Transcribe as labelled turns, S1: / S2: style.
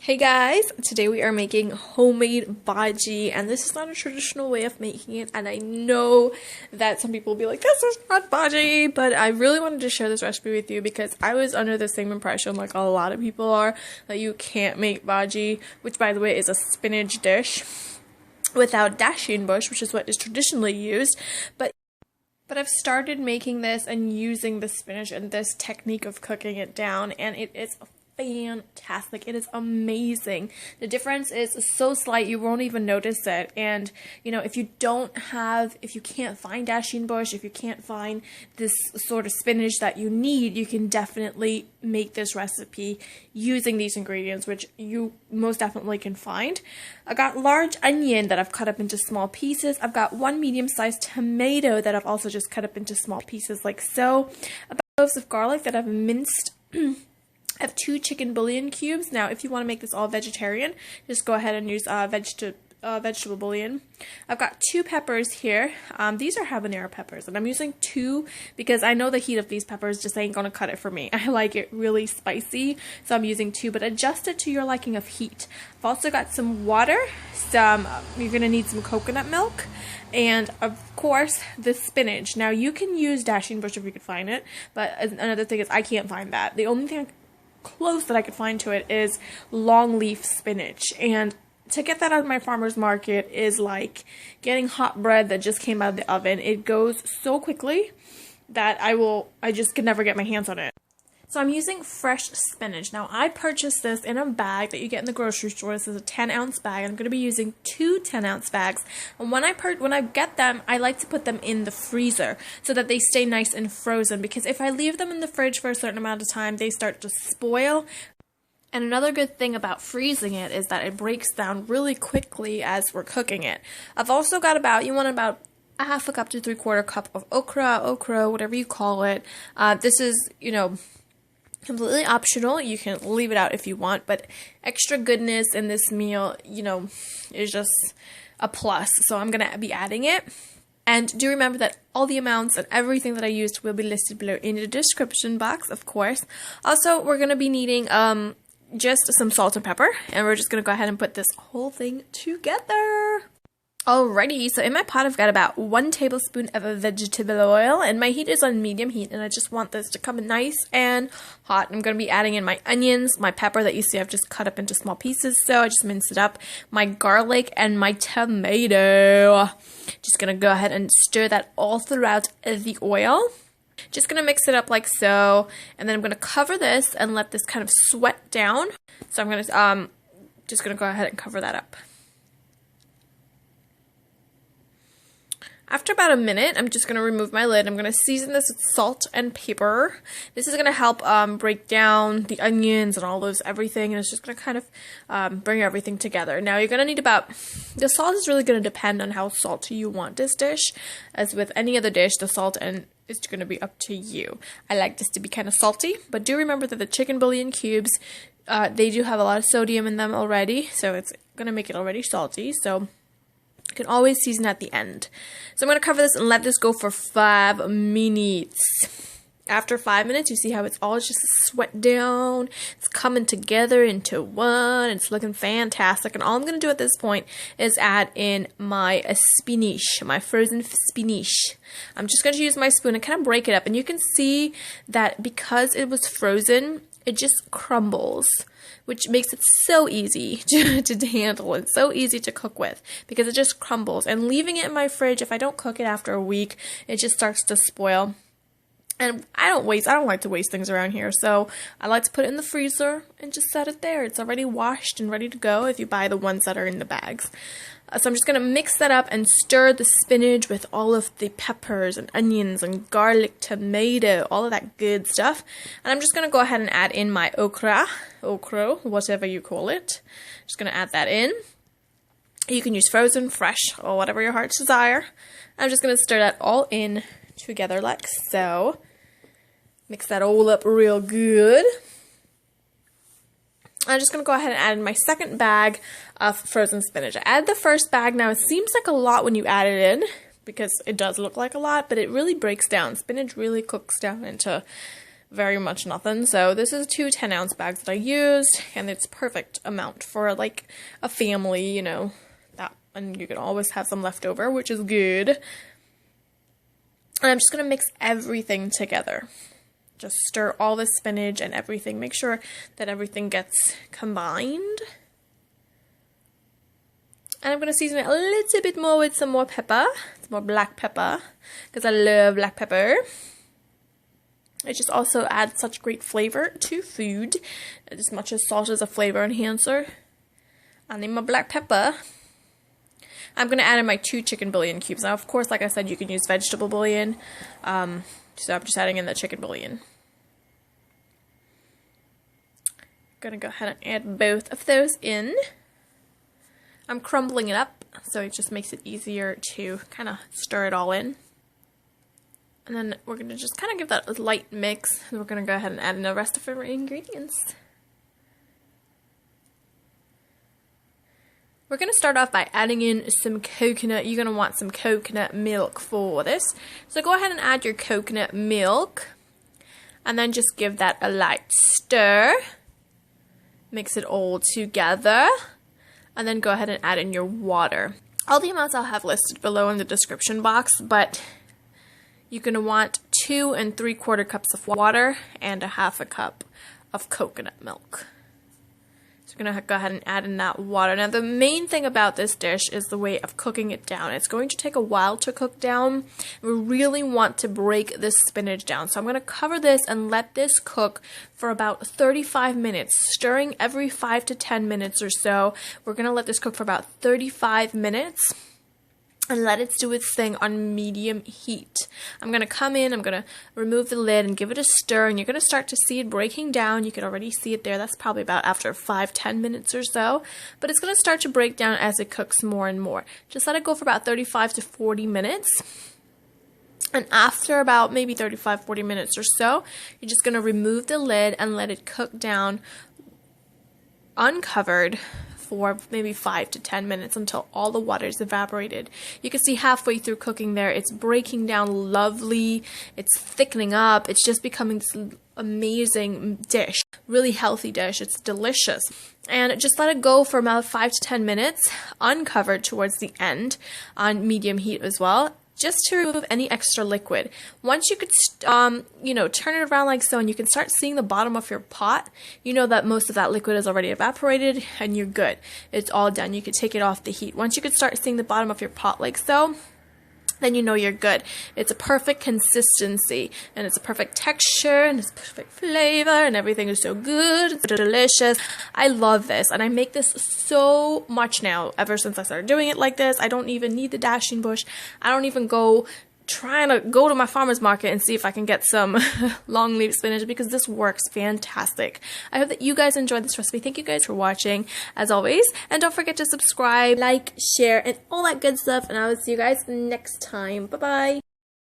S1: Hey guys, today we are making homemade bhaji, and this is not a traditional way of making it, and I know that some people will be like, this is not bhaji, but I really wanted to share this recipe with you because I was under the same impression, like a lot of people are, that you can't make bhaji, which by the way is a spinach dish without dasheen bush, which is what is traditionally used, but I've started making this and using the spinach and this technique of cooking it down, and it is fantastic. It is amazing. The difference is so slight you won't even notice it. And you know, if you can't find dasheen bush, if you can't find this sort of spinach that you need, you can definitely make this recipe using these ingredients, which you most definitely can find. I got large onion that I've cut up into small pieces. I've got one medium-sized tomato that I've also just cut up into small pieces like so. About cloves of garlic that I've minced. I have 2 chicken bouillon cubes. Now, if you want to make this all vegetarian, just go ahead and use vegetable bouillon. I've got 2 peppers here. These are habanero peppers, and I'm using 2 because I know the heat of these peppers just ain't gonna cut it for me. I like it really spicy, so I'm using 2, but adjust it to your liking of heat. I've also got some water, you're gonna need some coconut milk, and of course the spinach. Now, you can use dasheen bush if you could find it, but another thing is I can't find that. The only thing close that I could find to it is long leaf spinach, and to get that out of my farmer's market is like getting hot bread that just came out of the oven. It goes so quickly that I just could never get my hands on it. So I'm using fresh spinach. Now, I purchased this in a bag that you get in the grocery store. This is a 10-ounce bag. I'm going to be using 2 10-ounce bags. And when I get them, I like to put them in the freezer so that they stay nice and frozen. Because if I leave them in the fridge for a certain amount of time, they start to spoil. And another good thing about freezing it is that it breaks down really quickly as we're cooking it. I've also got about a half a cup to 3/4 cup of okra, whatever you call it. This is, completely optional. You can leave it out if you want, but extra goodness in this meal, is just a plus. So I'm going to be adding it. And do remember that all the amounts and everything that I used will be listed below in the description box, of course. Also, we're going to be needing just some salt and pepper, and we're just going to go ahead and put this whole thing together. Alrighty, so in my pot I've got about 1 tablespoon of vegetable oil, and my heat is on medium heat, and I just want this to come nice and hot. I'm going to be adding in my onions, my pepper that you see I've just cut up into small pieces, so I just minced it up, my garlic, and my tomato. Just going to go ahead and stir that all throughout the oil. Just going to mix it up like so, and then I'm going to cover this and let this kind of sweat down. So I'm going to just going to go ahead and cover that up. After about a minute, I'm just going to remove my lid. I'm going to season this with salt and pepper. This is going to help break down the onions and everything, and it's just going to kind of bring everything together. Now, you're going to need the salt is really going to depend on how salty you want this dish. As with any other dish, the salt is going to be up to you. I like this to be kind of salty, but do remember that the chicken bouillon cubes, they do have a lot of sodium in them already, so it's going to make it already salty, so you can always season at the end. So I'm going to cover this and let this go for 5 minutes. After 5 minutes, you see how it's all just sweat down. It's coming together into one. It's looking fantastic. And all I'm going to do at this point is add in my spinach, my frozen spinach. I'm just going to use my spoon and kind of break it up. And you can see that because it was frozen, it just crumbles, which makes it so easy to handle and so easy to cook with because it just crumbles. And leaving it in my fridge, if I don't cook it after a week, it just starts to spoil. And I don't like to waste things around here, so I like to put it in the freezer and just set it there. It's already washed and ready to go if you buy the ones that are in the bags. So I'm just going to mix that up and stir the spinach with all of the peppers and onions and garlic, tomato, all of that good stuff. And I'm just going to go ahead and add in my okra, whatever you call it. Just going to add that in. You can use frozen, fresh, or whatever your heart's desire. I'm just going to stir that all in together like so. Mix that all up real good. I'm just going to go ahead and add in my second bag of frozen spinach. I added the first bag. Now, it seems like a lot when you add it in because it does look like a lot, but it really breaks down. Spinach really cooks down into very much nothing. So this is 2 10-ounce bags that I used, and it's perfect amount for like a family, you know, that, and you can always have some left over, which is good. And I'm just going to mix everything together. Just stir all the spinach and everything. Make sure that everything gets combined. And I'm going to season it a little bit more with some more pepper. Some more black pepper, because I love black pepper. It just also adds such great flavor to food. As much as salt is a flavor enhancer. I need my black pepper. I'm going to add in my 2 chicken bouillon cubes. Now, of course, like I said, you can use vegetable bouillon. So I'm just adding in the chicken bouillon. Going to go ahead and add both of those in. I'm crumbling it up, so it just makes it easier to kind of stir it all in. And then we're going to just kind of give that a light mix. And we're going to go ahead and add in the rest of our ingredients. We're going to start off by adding in some coconut. You're going to want some coconut milk for this. So go ahead and add your coconut milk. And then just give that a light stir. Mix it all together. And then go ahead and add in your water. All the amounts I'll have listed below in the description box, but you're going to want 2 3/4 cups of water and a 1/2 cup of coconut milk. So we're going to go ahead and add in that water. Now the main thing about this dish is the way of cooking it down. It's going to take a while to cook down. We really want to break this spinach down. So I'm going to cover this and let this cook for about 35 minutes, stirring every 5 to 10 minutes or so. We're going to let this cook for about 35 minutes. And let it do its thing on medium heat. I'm going to come in, I'm going to remove the lid and give it a stir, and you're going to start to see it breaking down. You can already see it there. That's probably about after 5-10 minutes or so. But it's going to start to break down as it cooks more and more. Just let it go for about 35 to 40 minutes. And after about maybe 35-40 minutes or so, you're just going to remove the lid and let it cook down uncovered for maybe 5 to 10 minutes until all the water is evaporated. You can see halfway through cooking there, it's breaking down lovely, it's thickening up, it's just becoming this amazing dish, really healthy dish, it's delicious. And just let it go for about 5 to 10 minutes, uncovered towards the end, on medium heat as well, just to remove any extra liquid. Once you could, you know, turn it around like so and you can start seeing the bottom of your pot, you know that most of that liquid is already evaporated and you're good. It's all done. You could take it off the heat. Once you could start seeing the bottom of your pot like so, then you know you're good. It's a perfect consistency, and it's a perfect texture, and it's perfect flavor, and everything is so good. It's delicious. I love this, and I make this so much now, ever since I started doing it like this. I don't even need the dashing bush. I don't even go trying to go to my farmer's market and see if I can get some long leaf spinach, because this works fantastic. I hope that you guys enjoyed this recipe. Thank you guys for watching, as always, and don't forget to subscribe, like, share, and all that good stuff, and I will see you guys next time. Bye bye.